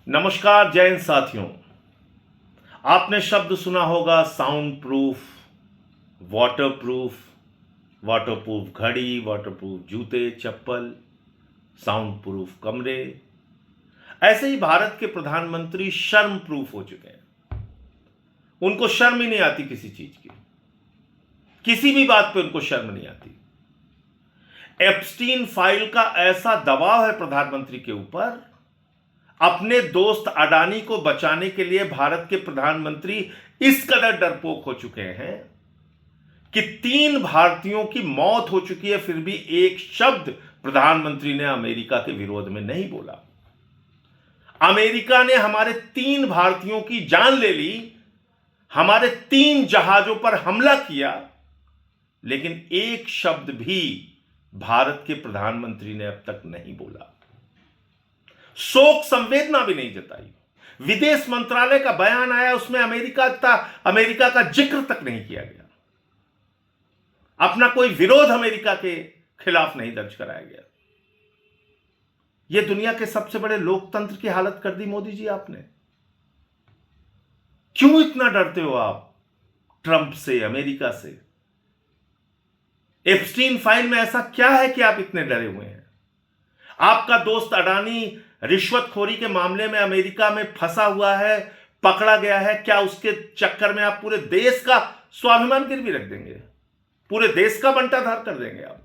नमस्कार जय हिंद साथियों। आपने शब्द सुना होगा sound proof, water proof, water proof घड़ी, वाटर प्रूफ जूते चप्पल, साउंड प्रूफ कमरे। ऐसे ही भारत के प्रधानमंत्री शर्म प्रूफ हो चुके हैं। उनको शर्म ही नहीं आती किसी चीज की, किसी भी बात पे उनको शर्म नहीं आती। एप्स्टीन फाइल का ऐसा दबाव है प्रधानमंत्री के ऊपर, अपने दोस्त अडानी को बचाने के लिए भारत के प्रधानमंत्री इस कदर डरपोक हो चुके हैं कि 3 भारतीयों की मौत हो चुकी है, फिर भी एक शब्द प्रधानमंत्री ने अमेरिका के विरोध में नहीं बोला। अमेरिका ने हमारे 3 भारतीयों की जान ले ली, हमारे 3 जहाजों पर हमला किया, लेकिन एक शब्द भी भारत के प्रधानमंत्री ने अब तक नहीं बोला। शोक संवेदना भी नहीं जताई। विदेश मंत्रालय का बयान आया, उसमें अमेरिका का जिक्र तक नहीं किया गया। अपना कोई विरोध अमेरिका के खिलाफ नहीं दर्ज कराया गया। यह दुनिया के सबसे बड़े लोकतंत्र की हालत कर दी मोदी जी आपने। क्यों इतना डरते हो आप ट्रंप से, अमेरिका से? एप्स्टीन फाइल में ऐसा क्या है कि आप इतने डरे हुए हैं? आपका दोस्त अडानी रिश्वतखोरी के मामले में अमेरिका में फंसा हुआ है, पकड़ा गया है। क्या उसके चक्कर में आप पूरे देश का स्वाभिमान गिरवी रख देंगे? पूरे देश का बंटाधार कर देंगे आप?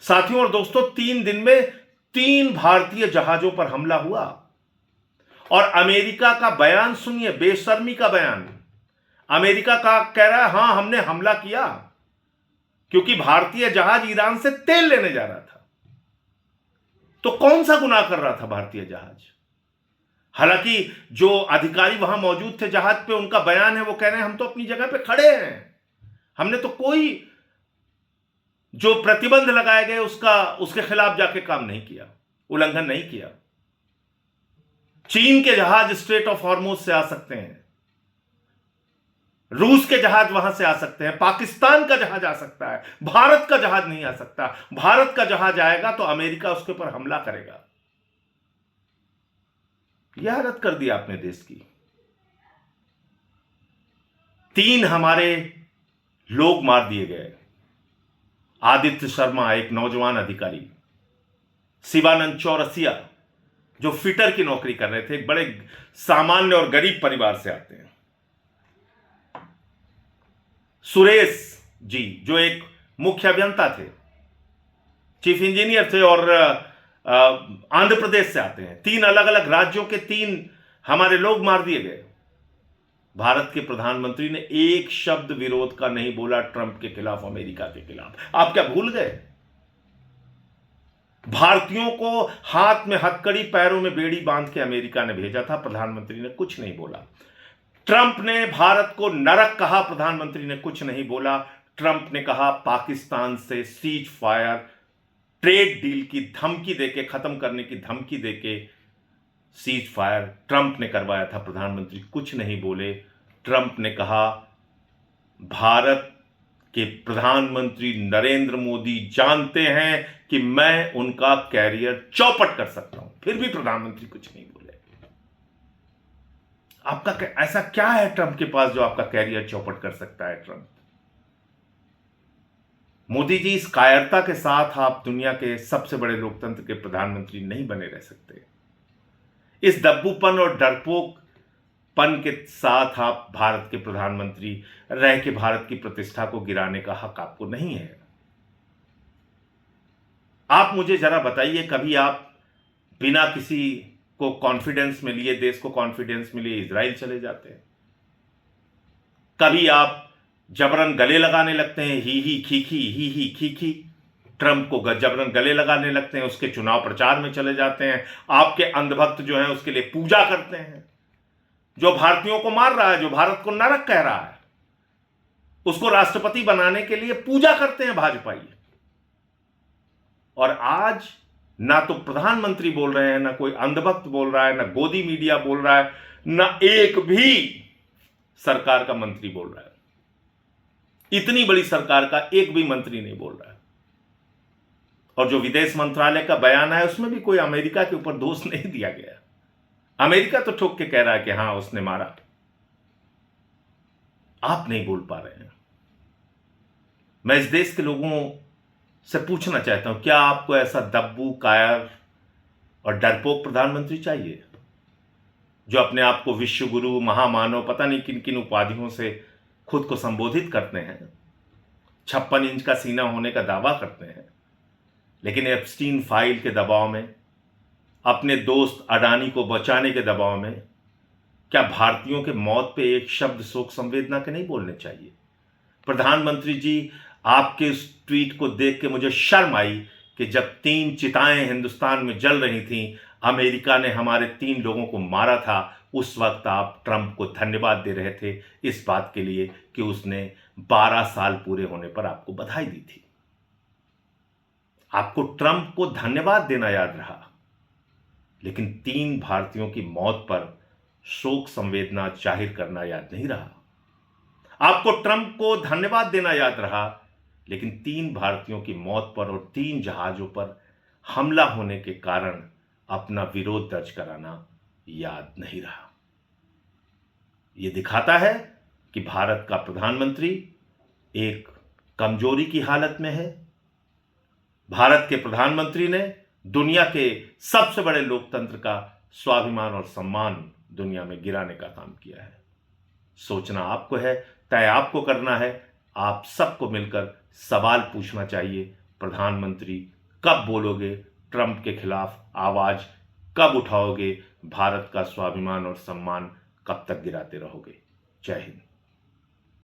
साथियों और दोस्तों, 3 दिन में 3 भारतीय जहाजों पर हमला हुआ और अमेरिका का बयान सुनिए, बेशर्मी का बयान। अमेरिका का कह रहा है हां हमने हमला किया क्योंकि भारतीय जहाज ईरान से तेल लेने जा रहा था। तो कौन सा गुनाह कर रहा था भारतीय जहाज? हालांकि जो अधिकारी वहां मौजूद थे जहाज पे, उनका बयान है, वो कह रहे हैं हम तो अपनी जगह पे खड़े हैं, हमने तो कोई जो प्रतिबंध लगाए गए उसके खिलाफ जाके काम नहीं किया, उल्लंघन नहीं किया। चीन के जहाज स्ट्रेट ऑफ हॉर्मुज से आ सकते हैं, रूस के जहाज वहां से आ सकते हैं, पाकिस्तान का जहाज आ सकता है, भारत का जहाज नहीं आ सकता। भारत का जहाज आएगा तो अमेरिका उसके ऊपर हमला करेगा। यह हालत कर दी आपने देश की। 3 हमारे लोग मार दिए गए। आदित्य शर्मा, एक नौजवान अधिकारी, शिवानंद चौरसिया जो फिटर की नौकरी कर रहे थे, एक बड़े सामान्य और गरीब परिवार से आते हैं। सुरेश जी जो एक मुख्य अभियंता थे, चीफ इंजीनियर थे और आंध्र प्रदेश से आते हैं। 3 अलग अलग राज्यों के 3 हमारे लोग मार दिए गए। भारत के प्रधानमंत्री ने एक शब्द विरोध का नहीं बोला ट्रंप के खिलाफ, अमेरिका के खिलाफ। आप क्या भूल गए? भारतीयों को हाथ में हथकड़ी, पैरों में बेड़ी बांध के अमेरिका ने भेजा था, प्रधानमंत्री ने कुछ नहीं बोला। ट्रंप ने भारत को नरक कहा, प्रधानमंत्री ने कुछ नहीं बोला। ट्रंप ने कहा पाकिस्तान से सीज फायर, ट्रेड डील की धमकी देके, खत्म करने की धमकी देके सीज फायर ट्रंप ने करवाया था, प्रधानमंत्री कुछ नहीं बोले। ट्रंप ने कहा भारत के प्रधानमंत्री नरेंद्र मोदी जानते हैं कि मैं उनका कैरियर चौपट कर सकता हूं, फिर भी प्रधानमंत्री कुछ नहीं बोले। आपका ऐसा क्या है ट्रंप के पास जो आपका कैरियर चौपट कर सकता है? ट्रंप, मोदी जी, इस कायरता के साथ आप दुनिया के सबसे बड़े लोकतंत्र के प्रधानमंत्री नहीं बने रह सकते। इस दब्बूपन और डरपोकपन के साथ आप भारत के प्रधानमंत्री रह के भारत की प्रतिष्ठा को गिराने का हक आपको नहीं है। आप मुझे जरा बताइए, कभी आप बिना किसी को कॉन्फिडेंस में लिए, देश को कॉन्फिडेंस में लिए इजराइल चले जाते हैं? कभी आप जबरन गले लगाने लगते हैं, ही खी ट्रंप को जबरन गले लगाने लगते हैं, उसके चुनाव प्रचार में चले जाते हैं, आपके अंधभक्त जो हैं उसके लिए पूजा करते हैं। जो भारतीयों को मार रहा है, जो भारत को नरक कह रहा है, उसको राष्ट्रपति बनाने के लिए पूजा करते हैं भाजपाई। और आज ना तो प्रधानमंत्री बोल रहे हैं, ना कोई अंधभक्त बोल रहा है, ना गोदी मीडिया बोल रहा है, ना एक भी सरकार का मंत्री बोल रहा है। इतनी बड़ी सरकार का एक भी मंत्री नहीं बोल रहा है। और जो विदेश मंत्रालय का बयान है उसमें भी कोई अमेरिका के ऊपर दोष नहीं दिया गया। अमेरिका तो ठोक के कह रहा है कि हां उसने मारा, आप नहीं बोल पा रहे हैं। मैं इस देश के लोगों से पूछना चाहता हूं, क्या आपको ऐसा दब्बू, कायर और डरपोक प्रधानमंत्री चाहिए जो अपने आप को विश्व गुरु, महामानव, पता नहीं किन किन उपाधियों से खुद को संबोधित करते हैं, 56 इंच का सीना होने का दावा करते हैं, लेकिन एप्स्टीन फाइल के दबाव में, अपने दोस्त अडानी को बचाने के दबाव में, क्या भारतीयों के मौत पे एक शब्द शोक संवेदना के नहीं बोलने चाहिए? प्रधानमंत्री जी, आपके इस ट्वीट को देख के मुझे शर्म आई कि जब 3 चिताएं हिंदुस्तान में जल रही थीं, अमेरिका ने हमारे 3 लोगों को मारा था, उस वक्त आप ट्रंप को धन्यवाद दे रहे थे इस बात के लिए कि उसने 12 साल पूरे होने पर आपको बधाई दी थी। आपको ट्रंप को धन्यवाद देना याद रहा, लेकिन 3 भारतीयों की मौत पर शोक संवेदना जाहिर करना याद नहीं रहा। आपको ट्रंप को धन्यवाद देना याद रहा, लेकिन 3 भारतीयों की मौत पर और 3 जहाजों पर हमला होने के कारण अपना विरोध दर्ज कराना याद नहीं रहा। यह दिखाता है कि भारत का प्रधानमंत्री एक कमजोरी की हालत में है। भारत के प्रधानमंत्री ने दुनिया के सबसे बड़े लोकतंत्र का स्वाभिमान और सम्मान दुनिया में गिराने का काम किया है। सोचना आपको है, तय आपको करना है। आप सबको मिलकर सवाल पूछना चाहिए, प्रधानमंत्री कब बोलोगे ट्रंप के खिलाफ आवाज, कब उठाओगे, भारत का स्वाभिमान और सम्मान कब तक गिराते रहोगे? जय हिंद।